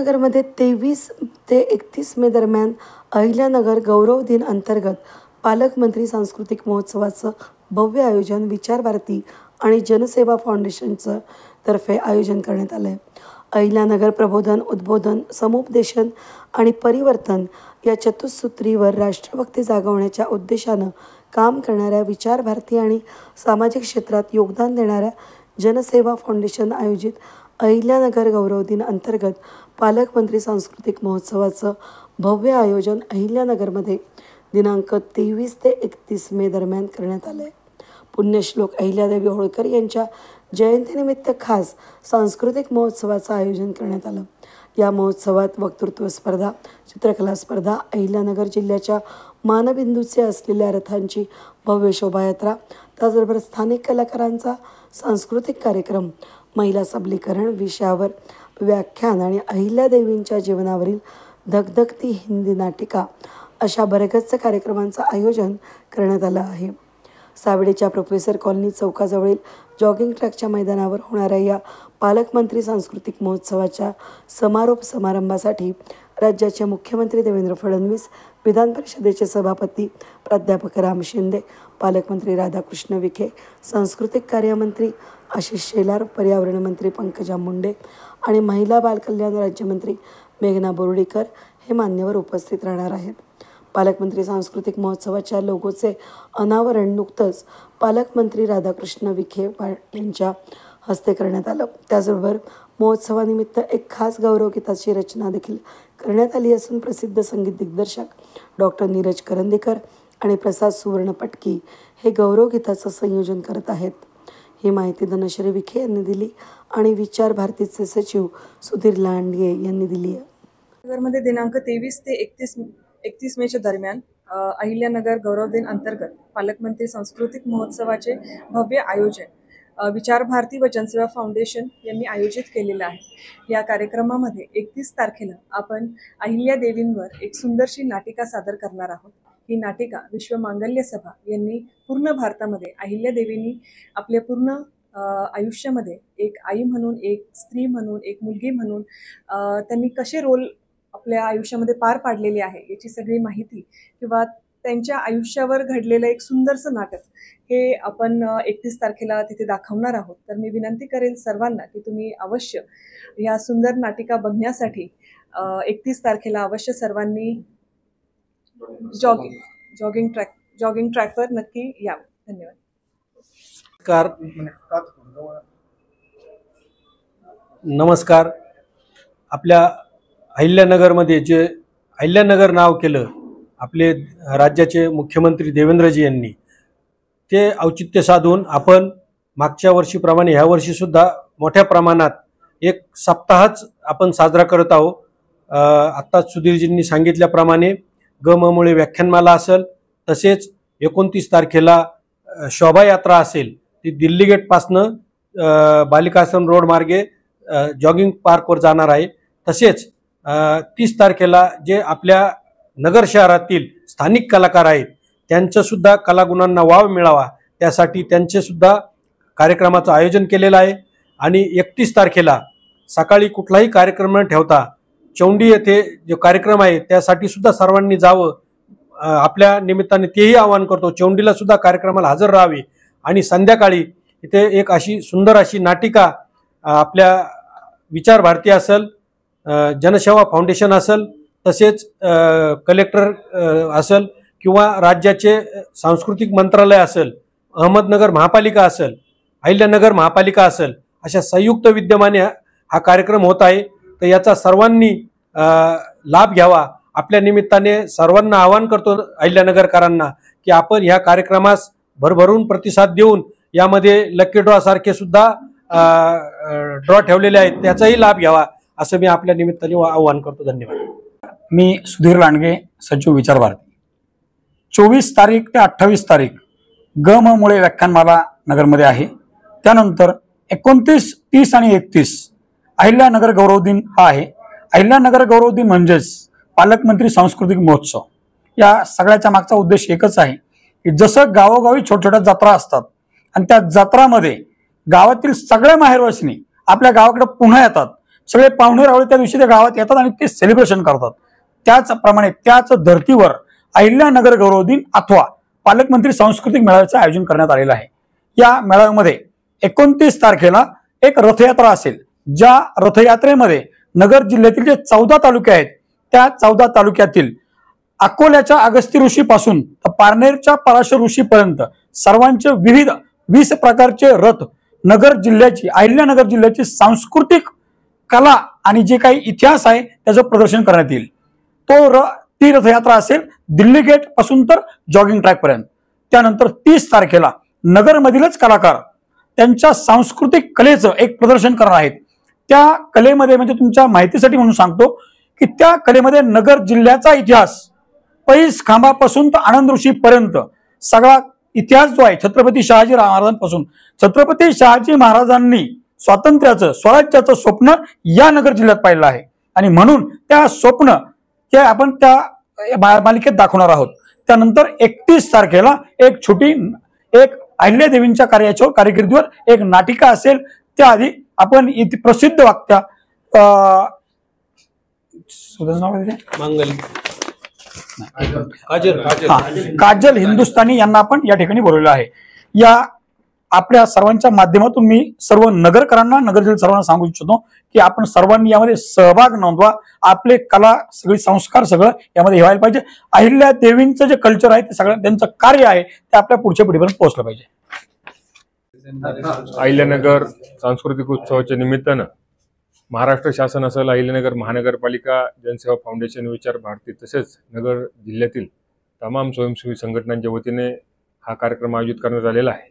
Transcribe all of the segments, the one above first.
अहिल्यानगरमध्ये 23 ते 31 मे दरम्यान अहिल्यानगर गौरव दिन अंतर्गत पालकमंत्री सांस्कृतिक महोत्सवाचं भव्य आयोजन विचार भारती आणि जनसेवा फाउंडेशनचं तर्फे आयोजन करण्यात आलं आहे. अहिल्यानगर प्रबोधन, उद्बोधन, समुपदेशन आणि परिवर्तन या चतुःसूत्रीवर राष्ट्रभक्ती जागवण्याच्या उद्देशानं काम करणाऱ्या विचार भारती आणि सामाजिक क्षेत्रात योगदान देणाऱ्या जनसेवा फाउंडेशन आयोजित अहिल्यानगर गौरव दिन अंतर्गत पालकमंत्री सांस्कृतिक महोत्सवाचं भव्य आयोजन अहिल्यानगरमध्ये दिनांक 23 ते 31 मे दरम्यान करण्यात आलं आहे. पुण्यश्लोक अहिल्यादेवी होळकर यांच्या जयंतीनिमित्त खास सांस्कृतिक महोत्सवाचं आयोजन करण्यात आलं. या महोत्सवात वक्तृत्व स्पर्धा, चित्रकला स्पर्धा, अहिल्यानगर जिल्ह्याच्या मानबिंदूचे असलेल्या रथांची भव्य शोभायात्रा, त्याचबरोबर स्थानिक कलाकारांचा सांस्कृतिक कार्यक्रम, महिला सबलीकरण विषयावर व्याख्यान आणि अहिल्यादेवींच्या जीवनावरील धगधगती हिंदी नाटिका अशा बरगतच्या कार्यक्रमांचं आयोजन करण्यात आलं आहे. सावेडीच्या प्रोफेसर कॉलनी चौकाजवळील जॉगिंग ट्रॅकच्या मैदानावर होणाऱ्या या पालकमंत्री सांस्कृतिक महोत्सवाच्या समारोप समारंभासाठी राज्याचे मुख्यमंत्री देवेंद्र फडणवीस, विधान परिषदेचे सभापती प्राध्यापक राम शिंदे, पालकमंत्री राधाकृष्ण विखे, सांस्कृतिक कार्यमंत्री आशिष शेलार, पर्यावरण मंत्री पंकजा मुंडे आणि महिला बालकल्याण राज्यमंत्री मेघना बोर्डीकर हे मान्यवर उपस्थित राहणार आहेत. पालकमंत्री सांस्कृतिक महोत्सवाच्या लोगोचे अनावरण नुकतंच पालकमंत्री राधाकृष्ण विखे यांच्या हस्ते करण्यात आलं. त्याचबरोबर महोत्सवानिमित्त एक खास गौरवगीताची रचना देखील करण्यात आली असून प्रसिद्ध संगीत दिग्दर्शक डॉक्टर नीरज करंदीकर आणि प्रसाद सुवर्णपटकी हे गौरवगीताचं संयोजन करत आहेत. ही माहिती धनश्री विखे यांनी दिली आणि विचार भारतीचे सचिव सुधीर लांडगे यांनी दिली आहे. नगरमध्ये दिनांक 23 ते 31 मेच्या दरम्यान अहिल्यानगर गौरव दिन अंतर्गत पालकमंत्री सांस्कृतिक महोत्सवाचे भव्य आयोजन विचार भारती व जनसेवा फाउंडेशन यांनी आयोजित केलेलं आहे. या कार्यक्रमामध्ये 31 तारखेला आपण अहिल्यादेवींवर एक सुंदरशी नाटिका सादर करणार आहोत. ही नाटिका विश्व मांगल्य सभा यांनी पूर्ण भारतामध्ये अहिल्यादेवींनी आपल्या पूर्ण आयुष्यामध्ये एक आई म्हणून, एक स्त्री म्हणून, एक मुलगी म्हणून त्यांनी कसे रोल आपल्या आयुष्यामध्ये पार पाडलेले आहे याची सगळी माहिती किंवा त्यांच्या आयुष्यावर घडलेलं एक सुंदरसं नाटक हे आपण 31 तारखेला तिथे दाखवणार आहोत. तर मी विनंती करेल सर्वांना की तुम्ही अवश्य या सुंदर नाटिका बघण्यासाठी 31 तारखेला अवश्य सर्वांनी जॉगिंग ट्रॅकवर नक्की यावं. धन्यवाद. नमस्कार. आपल्या अहिल्यानगरमध्ये जे अहिल्यानगर नाव केलं आपले राज्याचे मुख्यमंत्री देवेंद्रजी यांनी, ते औचित्य साधून आपण मागच्या वर्षीप्रमाणे ह्या वर्षीसुद्धा मोठ्या प्रमाणात एक सप्ताहच आपण साजरा करत आहोत. आत्ताच सुधीरजींनी सांगितल्याप्रमाणे गममुळे व्याख्यानमाला असेल, तसेच 29 तारखेला शोभायात्रा असेल, ती दिल्ली गेटपासनं बालिकाश्रम रोड मार्गे जॉगिंग पार्कवर जाणार आहे. तसेच 30 तारखेला जे आपल्या नगर शहरातील स्थानिक कलाकार आहेत त्यांचंसुद्धा कलागुणांना वाव मिळावा त्यासाठी त्यांचेसुद्धा कार्यक्रमाचं आयोजन केलेलं आहे. आणि 31 तारखेला सकाळी कुठलाही कार्यक्रम न ठेवता चौंडी येथे जो कार्यक्रम आहे त्यासाठी सुद्धा सर्वांनी जावं. आपल्या निमित्ताने तेही आवाहन करतो, चौंडीला सुद्धा कार्यक्रमाला हजर राहावे. आणि संध्याकाळी इथे एक अशी सुंदर अशी नाटिका आपल्या विचार भारती असेल, जनसेवा फाउंडेशन असेल, तसेच कलेक्टर असेल किंवा राज्याचे सांस्कृतिक मंत्रालय असेल, अहमदनगर महापालिका असेल, अहिल्यानगर महापालिका असेल, अशा संयुक्त विद्यमाने हा कार्यक्रम होत आहे. तर याचा सर्वांनी लाभ घ्यावा. आपल्या निमित्ताने सर्वांना आवाहन करतो अहिल्यानगरकरांना की आपण ह्या कार्यक्रमास भरभरून प्रतिसाद देऊन यामध्ये लकी ड्रॉ सारखे सुद्धा ड्रॉ ठेवलेले आहेत त्याचाही लाभ घ्यावा असं मी आपल्या निमित्ताने आवाहन करतो. धन्यवाद. मी सुधीर लांडगे, सचिव विचार भारती. 24 तारीख ते 28 तारीख गममुळे व्याख्यानमाला नगरमध्ये आहे. त्यानंतर 29, 30 आणि 31 अहिल्यानगर गौरव दिन हा आहे. अहिल्यानगर गौरव दिन म्हणजेच पालकमंत्री सांस्कृतिक महोत्सव. या सगळ्याच्या मागचा उद्देश एकच आहे की जसं गावोगावी छोट्या छोट्या जत्रा असतात आणि त्या जत्रामध्ये गावातील सगळ्या माहेरवासिनी आपल्या गावाकडे पुन्हा येतात, सगळे पाहुणे रावळे त्या दिवशी त्या गावात येतात आणि ते सेलिब्रेशन करतात. त्याचप्रमाणे त्याच धर्तीवर अहिल्यानगर गौरव दिन अथवा पालकमंत्री सांस्कृतिक मेळाव्याचं आयोजन करण्यात आलेलं आहे. या मेळाव्यामध्ये 29 तारखेला एक रथयात्रा असेल, ज्या रथयात्रेमध्ये नगर जिल्ह्यातील जे 14 तालुके आहेत त्या 14 तालुक्यातील अकोल्याच्या अगस्ती ऋषी पासून पारनेरच्या पराशर ऋषी पर्यंत सर्वांचे विविध 20 प्रकारचे रथ नगर जिल्ह्याची अहिल्यानगर जिल्ह्याची सांस्कृतिक कला आणि जे काही इतिहास आहे त्याचं प्रदर्शन करण्यात येईल. ती रथयात्रा असेल दिल्ली गेट पासून तर जॉगिंग ट्रॅक पर्यंत. त्यानंतर 30 तारखेला नगरमधीलच कलाकार त्यांच्या सांस्कृतिक कलेचं एक प्रदर्शन करणार आहेत. त्या कलेमध्ये म्हणजे तुमच्या माहितीसाठी म्हणून सांगतो की त्या कलेमध्ये नगर जिल्ह्याचा इतिहास पैस खांबापासून तर आनंद ऋषी पर्यंत सगळा इतिहास जो आहे छत्रपती शहाजी महाराजांपासून छत्रपती शहाजी महाराजांनी स्वातंत्र्याचं स्वराज्याचं स्वप्न या नगर जिल्ह्यात पाहिलं आहे आणि म्हणून त्या स्वप्न ते आपण त्या मालिकेत दाखवणार आहोत. त्यानंतर 31 तारखेला एक छोटी अहिल्यादेवींच्या कार्याच्या कारकिर्दीवर एक नाटिका असेल. त्याआधी आपण प्रसिद्ध वक्त्या काजल हिंदुस्थानी यांना आपण या ठिकाणी बोलवलं आहे. या आपल्या सर्वांच्या माध्यमातून मी सर्व नगरकरांना नगर जिल्ह्यात सर्वांना सांगू इच्छितो की आपण सर्वांनी यामध्ये सहभाग नोंदवा. आपले कला सगळी संस्कार सगळं यामध्ये व्हायला पाहिजे. अहिल्या देवींचं जे कल्चर आहे ते सगळं त्यांचं कार्य आहे ते आपल्या पुढच्या पिढीपर्यंत पोहोचलं पाहिजे. अहिल्यानगर सांस्कृतिक उत्सवाच्या निमित्तानं महाराष्ट्र शासन असेल, अहिल्यानगर महानगरपालिका, जनसेवा फाउंडेशन, विचार भारती तसेच नगर जिल्ह्यातील तमाम स्वयंसेवी संघटनांच्या वतीने हा कार्यक्रम आयोजित करण्यात आलेला आहे.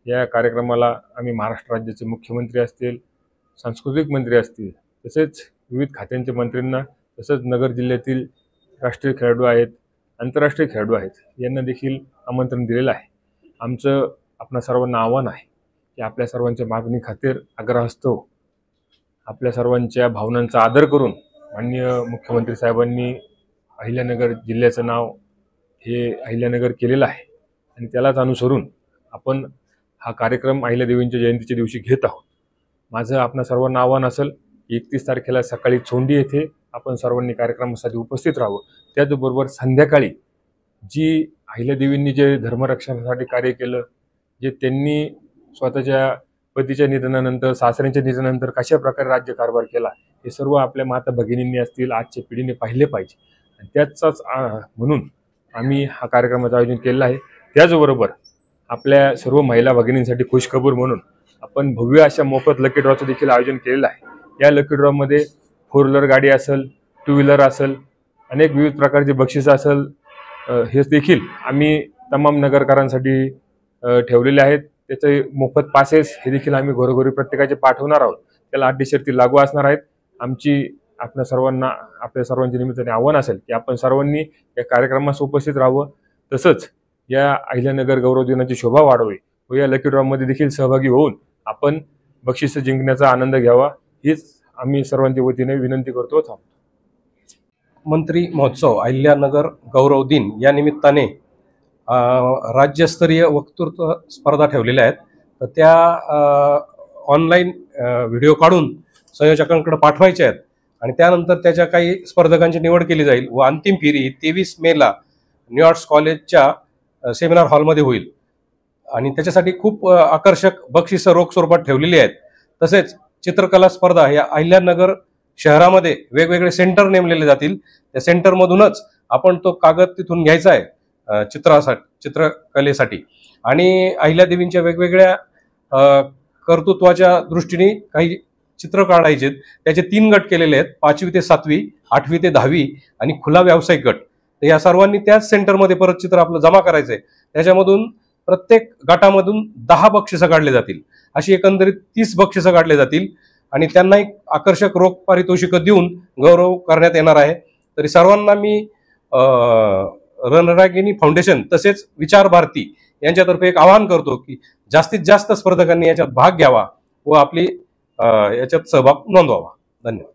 या कार्यक्रमाला आम्ही महाराष्ट्र राज्याचे मुख्यमंत्री असतील, सांस्कृतिक मंत्री असतील, तसेच विविध खात्यांच्या मंत्र्यांना, तसंच नगर जिल्ह्यातील राष्ट्रीय खेळाडू आहेत, आंतरराष्ट्रीय खेळाडू आहेत, यांना देखील आमंत्रण दिलेलं आहे. आमचं आपणा सर्वांना आव्हान आहे की आपल्या सर्वांच्या मागणी खातीर आग्रहास्तव आपल्या सर्वांच्या भावनांचा आदर करून माननीय मुख्यमंत्री साहेबांनी अहिल्यानगर जिल्ह्याचं नाव हे अहिल्यानगर केलेलं आहे आणि त्यालाच अनुसरून आपण हा कार्यक्रम अहिल्यादेवींच्या जयंतीच्या दिवशी घेत आहोत. माझं आपणा सर्वांना आव्हान असेल 31 तारखेला सकाळी चोंडी येथे आपण सर्वांनी कार्यक्रमासाठी उपस्थित राहावं. त्याचबरोबर संध्याकाळी जी अहिल्यादेवींनी जे धर्मरक्षणासाठी कार्य केलं, जे त्यांनी स्वतःच्या पतीच्या निधनानंतर, सासऱ्यांच्या निधनानंतर कशा प्रकारे राज्यकारभार केला, हे सर्व आपल्या माता भगिनींनी असतील, आजच्या पिढीने पाहिले पाहिजे आणि त्याचाच म्हणून आम्ही हा कार्यक्रमाचं आयोजन केलं आहे. त्याचबरोबर आपल्या सर्व महिला भगिनींसाठी खुशखबर म्हणून आपण भव्य अशा मोफत लकी ड्रॉचं देखील आयोजन केलेलं आहे. या लकी ड्रॉमध्ये 4 व्हीलर गाडी असेल, 2 व्हीलर असेल, अनेक विविध प्रकारचे बक्षीस असेल, हे देखील आम्ही तमाम नगरकरांसाठी ठेवलेले आहेत. त्याचे मोफत पासेस हे देखील आम्ही घरोघरी प्रत्येकाचे पाठवणार आहोत. त्याला अटी शर्ती लागू असणार आहेत. आपल्या सर्वांच्या निमित्ताने आव्हान असेल की आपण सर्वांनी या कार्यक्रमास उपस्थित राहावं, तसंच या अहिल्यानगर गौरव दिनाची शोभा वाढवावी व या लकी ड्रॉमध्ये देखील सहभागी होऊन आपण बक्षिसं जिंकण्याचा आनंद घ्यावा, हीच आम्ही सर्वांच्या वतीने विनंती करतो. मंत्री महोत्सव अहिल्यानगर गौरव दिन या निमित्ताने राज्यस्तरीय वक्तृत्व स्पर्धा ठेवलेल्या आहेत. तर त्या ऑनलाईन व्हिडिओ काढून संयोजकांकडे पाठवायच्या आहेत आणि त्यानंतर त्याच्या काही स्पर्धकांची निवड केली जाईल व अंतिम फेरी 23 मेला न्यूयॉर्क कॉलेजच्या सेमिनार हॉलमध्ये होईल आणि त्याच्यासाठी खूप आकर्षक बक्षिसं रोख स्वरूपात ठेवलेली आहेत. तसेच चित्रकला स्पर्धा या अहिल्यानगर शहरामध्ये वेगवेगळे सेंटर नेमलेले जातील. त्या सेंटरमधूनच आपण तो कागद तिथून घ्यायचा आहे चित्रकलेसाठी आणि अहिल्यादेवींच्या वेगवेगळ्या कर्तृत्वाच्या दृष्टीने काही चित्र काढायचे. त्याचे 3 गट केलेले आहेत, 5वी ते 7वी, 8वी ते 10वी आणि खुला व्यावसायिक गट. तर या सर्वांनी त्याच सेंटरमध्ये परत चित्र आपलं जमा करायचंय. त्याच्यामधून प्रत्येक गटामधून 10 बक्षिसं काढले जातील. अशी एकंदरीत 30 बक्षिसं काढले जातील आणि त्यांना एक आकर्षक रोख पारितोषिकं देऊन गौरव करण्यात येणार आहे. तरी सर्वांना मी रणरागिणी फाउंडेशन तसेच विचार भारती यांच्यातर्फे एक आवाहन करतो की जास्तीत जास्त स्पर्धकांनी याच्यात भाग घ्यावा व आपली याच्यात सहभाग नोंदवावा. धन्यवाद.